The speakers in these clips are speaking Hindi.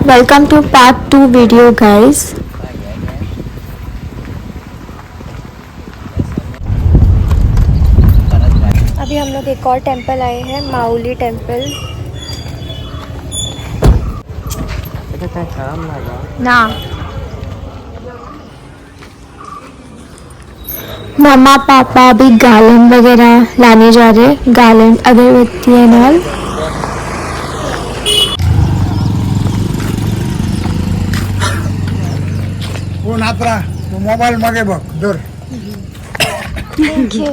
Welcome to part 2 video guys. अभी हम लोग एक और टेंपल आए हैं, माउली टेंपल ना। मम्मा पापा अभी गार्लैंड वगैरह लाने जा रहे हैं, गार्लैंड अगरबत्ती एंड ऑल। मोबाईल मागे बघ दर थैंक यू।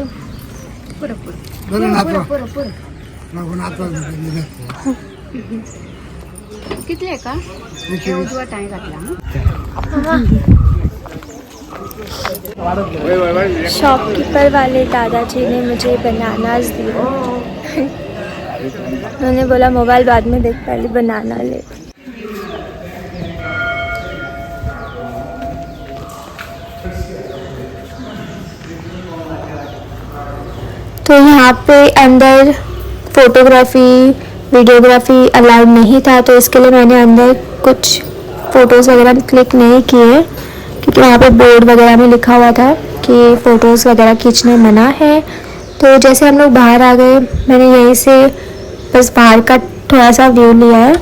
किती आहे का उजवा टाइम घातला शॉपकीपर वाले दादाजी ने मुझे बनानास दिए। उन्होंने बोला मोबाइल बाद में देख, पहले बनाना ले। तो यहाँ पे अंदर फोटोग्राफी वीडियोग्राफी अलाउड नहीं था, तो इसके लिए मैंने अंदर कुछ फ़ोटोज़ वगैरह क्लिक नहीं किए, क्योंकि वहाँ पे बोर्ड वगैरह में लिखा हुआ था कि फ़ोटोज़ वगैरह खींचना मना है। तो जैसे हम लोग बाहर आ गए, मैंने यहीं से बस बाहर का थोड़ा सा व्यू लिया है।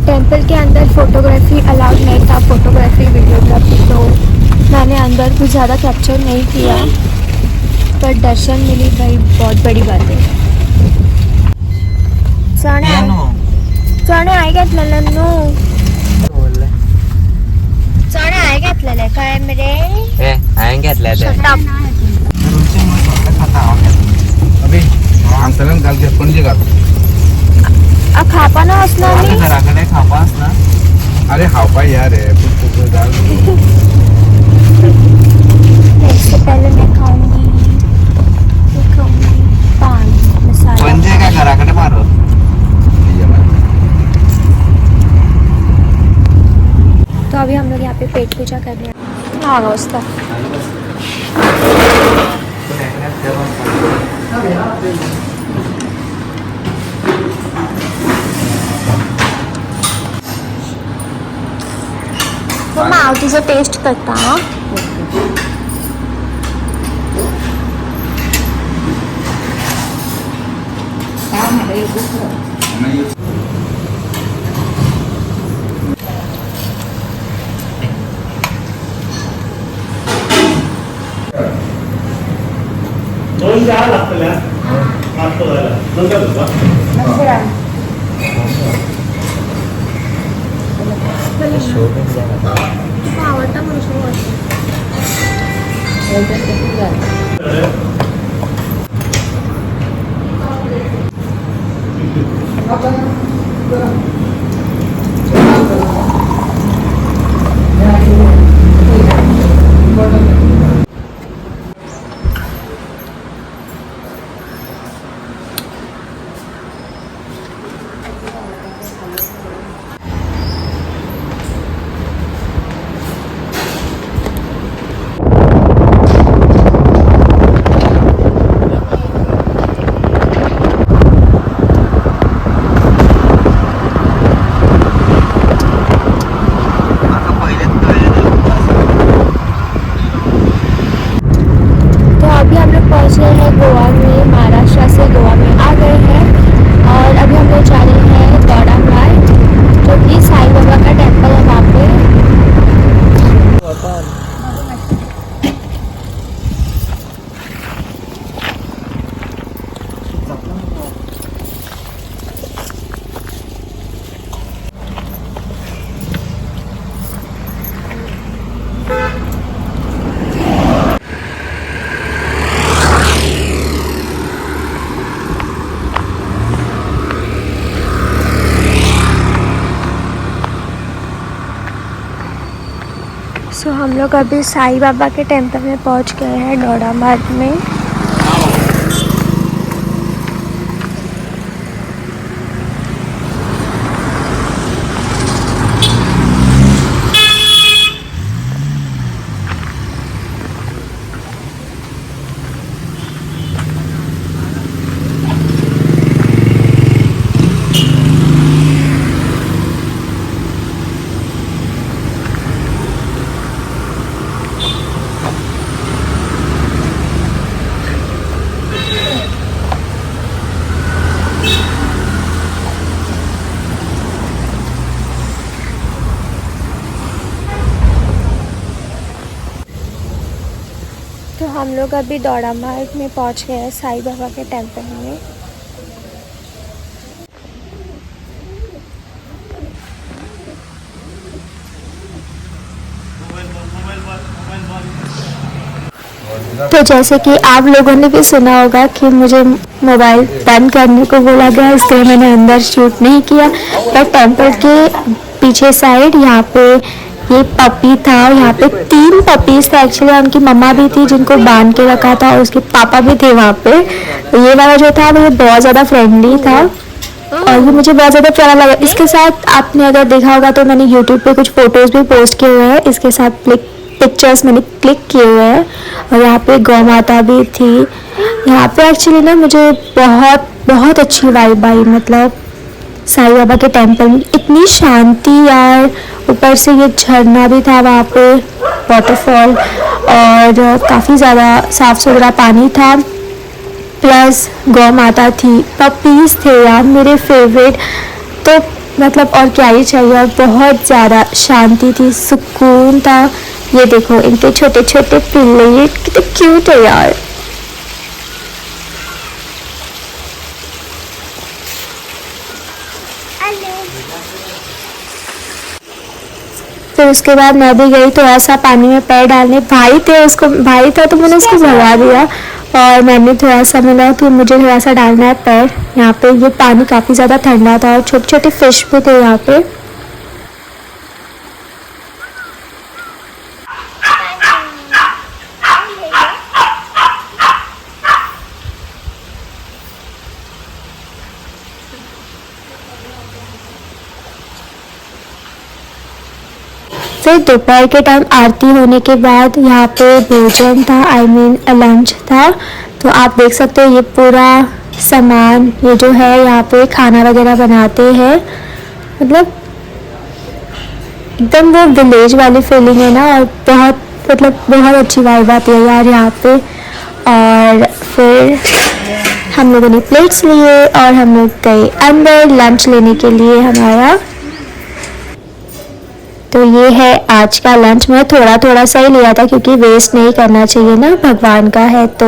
टेंपल के अंदर फोटोग्राफी अलाउड नहीं था, फोटोग्राफी वीडियोग्राफी, तो मैंने अंदर कुछ ज़्यादा कैप्चर नहीं किया, पर दर्शन मिली भाई, बहुत बड़ी बात है। चणे आहे घेतलेलं चणे आहे घेतलेले काय मेरे अभी आंतरण घाल के पणजी घाल खापा ना असणार मी घराकडे खापा असणार। अरे खापा यार है दाल। इससे पहले मैं खाऊंगी पान मसाला। पणजे का घराकडे मारो। तो अभी हम लोग यहाँ पे पेट पूजा करने हैं। हाँ उसका तो मैं आवतीचं टेस्ट करता हाँ। दोन चहा लागतल्या नाश्ता झाला नंतर आवडता म्हणून सो हम लोग अभी साईं बाबा के टेम्पल में पहुंच गए हैं डोड़ा मार्ग में। तो हम लोग अभी दौड़ा मार्ग में पहुंच गए हैं साईं बाबा के टेम्पल में। तो जैसे कि आप लोगों ने भी सुना होगा कि मुझे मोबाइल बंद करने को बोला गया, इसलिए मैंने अंदर शूट नहीं किया। पर टेम्पल के पीछे साइड यहाँ पे ये पपी था, यहाँ पे 3 पपीज थे एक्चुअली। उनकी मम्मा भी थी जिनको बांध के रखा था और उसके पापा भी थे वहाँ पे। ये वाला जो था वो बहुत ज़्यादा फ्रेंडली था और ये मुझे बहुत ज़्यादा प्यारा लगा। इसके साथ आपने अगर देखा होगा तो मैंने यूट्यूब पे कुछ फ़ोटोज़ भी पोस्ट किए हुए हैं, इसके साथ पिक्चर्स मैंने क्लिक किए हुए हैं। और यहाँ पे गौ माता भी थी। यहाँ पे एक्चुअली ना मुझे बहुत बहुत अच्छी वाइब आई, मतलब साईं बाबा के टेम्पल में इतनी शांति यार। ऊपर से ये झरना भी था वहाँ पे, वाटरफॉल, और काफ़ी ज़्यादा साफ़ सुथरा पानी था। प्लस गौ माता थी, पपीज़ थे यार मेरे फेवरेट। तो मतलब और क्या ही चाहिए। और बहुत ज़्यादा शांति थी, सुकून था। ये देखो इनके छोटे छोटे पिल्ले, ये कितने क्यूट है यार। फिर उसके बाद मैं भी गई थोड़ा सा पानी में पैर डालने। भाई था तो मैंने उसको भगा दिया और मैंने थोड़ा सा मिला तो मुझे थोड़ा सा डालना है पैर। यहाँ पे ये पानी काफ़ी ज़्यादा ठंडा था और छोटे छोटे फिश भी थे यहाँ पे। फिर दोपहर के टाइम आरती होने के बाद यहाँ पे भोजन था, लंच था। तो आप देख सकते हो ये पूरा सामान, ये जो है यहाँ पे खाना वगैरह बनाते हैं। मतलब एकदम वो विलेज वाली फीलिंग है ना, और बहुत अच्छी वाइब आती है यार यहाँ पे। और फिर हम लोगों ने प्लेट्स लिए और हम लोग गए अंदर लंच लेने के लिए हमारा। तो ये है आज का लंच। मैं थोड़ा सा ही लिया था क्योंकि वेस्ट नहीं करना चाहिए ना, भगवान का है तो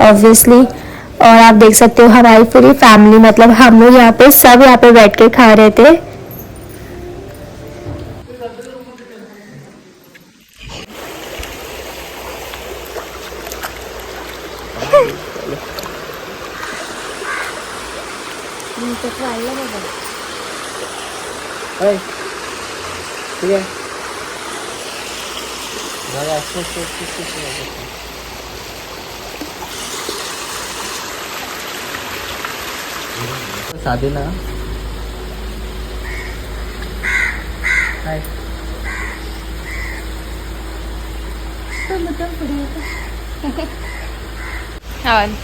ऑब्वियसली। और आप देख सकते हो हमारी पूरी फैमिली, मतलब हम लोग यहाँ पे सब यहाँ पे बैठ के खा रहे थे। ठीक है शादी ना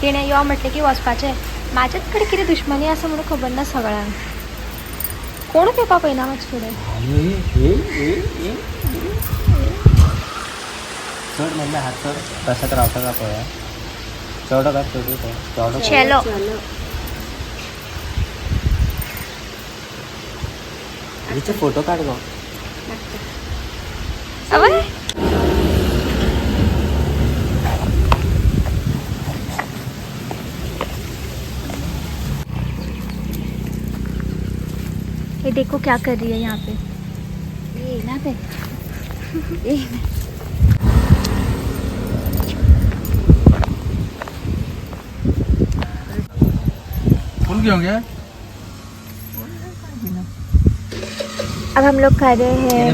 तिने यो म्हटले की वचपाचें, म्हाजेच कडेन कितें दुश्मनी आसा म्हणून खबर ना सगळ्यांक। कोण पेपा पळयना म्हाजे फुडें। चढ म्हणल्यार हात चढ, तसाच रावता का पळया। चढ का चढ चलो हिचे फोटो काढ गो। अबे ये देखो क्या कर रही है यहाँ पे। ये ना पे फूल क्यों गया? अब हम लोग खा रहे हैं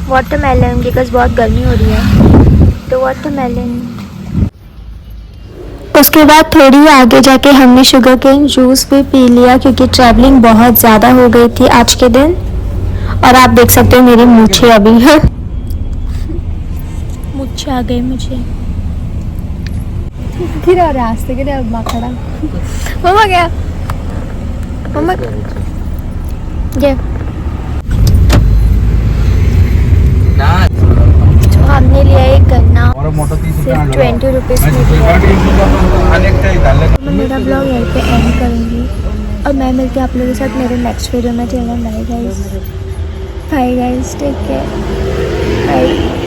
वाटरमेलन बिकॉज बहुत गर्मी हो रही है, तो वाटरमेलन। उसके बाद थोड़ी आगे जाके हमने शुगर केन जूस भी पी लिया क्योंकि ट्रैवलिंग बहुत ज़्यादा हो गई थी आज के दिन। और आप देख सकते हो मेरी मूछें अभी है, मूछें आ गई मुझे। गिरा रास्ते के माखड़ा मम्मा गया मम्मा ये तो हमने लिया एक गन्ना सिर्फ 20 रुपीज़ में दिया। मैं मेरा ब्लॉग यहीं पे एंड करूँगी और मैं मिलती हूँ आप लोगों के साथ मेरे नेक्स्ट वीडियो में। चलो bye guys, take care, bye.